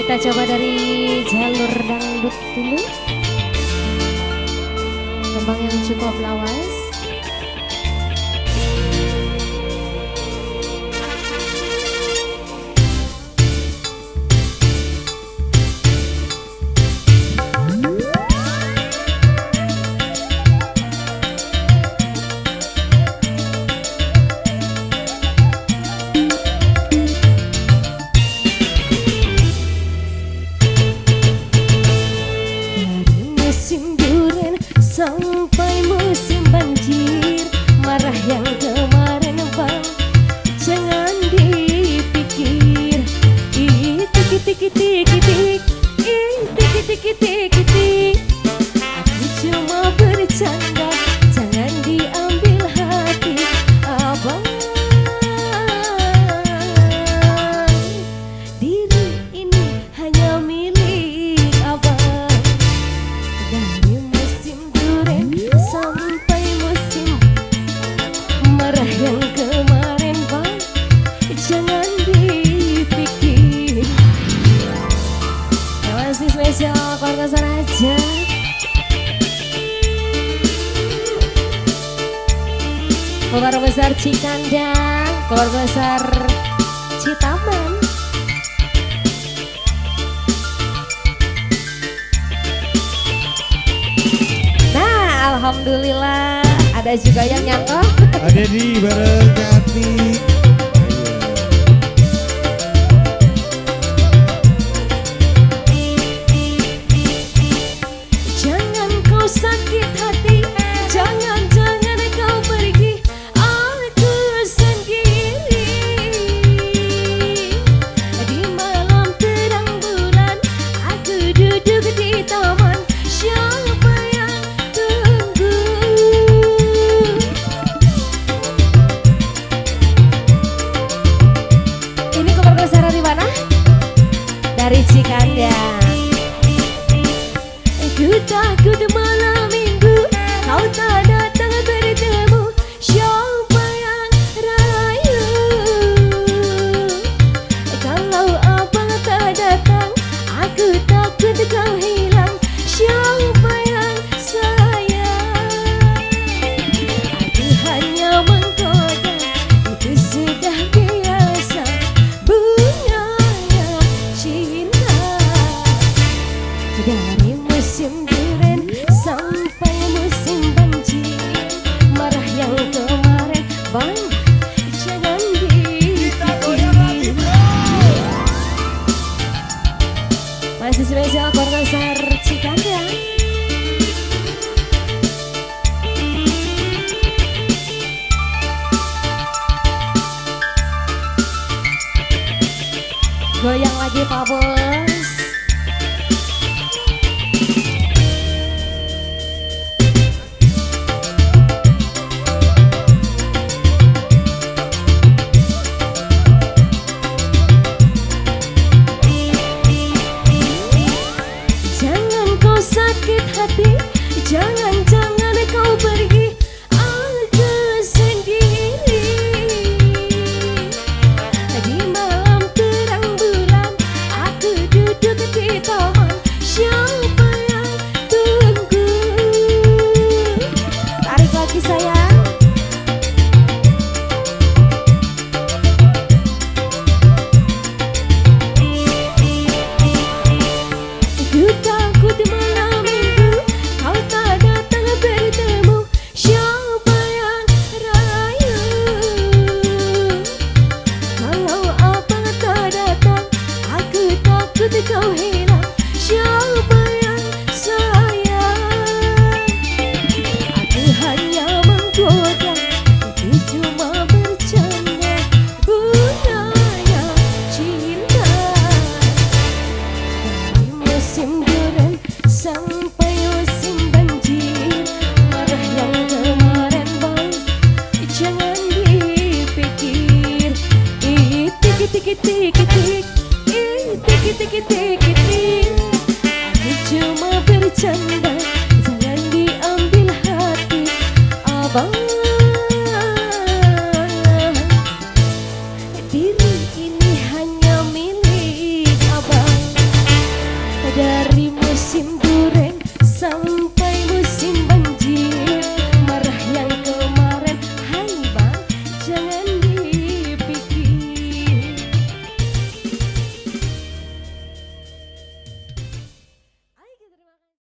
Kita coba dari jalur dangdut dulu. Tembang yang cukup lawas. Sampai musim banjir, marah yang kemarin bang, jangan dipikir. Tik tik tik tik tik, tik tik tik tik tik. Aku cuma bercanda, jangan diambil hati abang. Diri ini hanya milik abang. Dari sampai musim marah yang kemarin bang, jangan dipikir. Ya masih spesial keluarga Saraja, keluarga besar Cikandang, keluarga besar Citaman. Alhamdulillah ada juga yang nyangkok. Ada di bareng Kati. Jangan kau sakit hati, jangan kau pergi, aku sendiri. Di malam terang bulan, aku duduk di taman. Siapa yang dari Cikandang? Ku takut malam minggu kau tak datang bertemu. Siapa yang rayu? Kalau abang tak datang, aku takut kau hilang. Siapa yang sayang? Aku hanya menggoda, itu sudah biasa. Dari musim durian sampai musim banjir, marah yang kemarin bang, jangan dipikir. Masih spesial keluarga besar Cikandang. Goyang lagi Pak Bos. Sakit hati, jangan kau pergi, aku sendiri. Di malam terang bulan, aku duduk di taman. Siapa yang tunggu? Tarik lagi sayang. Ku takut malam minggu kau tak datang bertemu. Siapa yang rayu? Kalau abang tak datang, aku takut kau hilang. Siapa yang sayang? Aku hanya menggoda, itu cuma bercanda. Budaya cinta dari musim durian sampai musim banjir, marah yang kemarin bang, jangan dipikir. Tik tik tik tik tik, tik tik tik tik. Aku cuma bercanda, jangan diambil hati abang. Diri ini hanya milik abang. bersama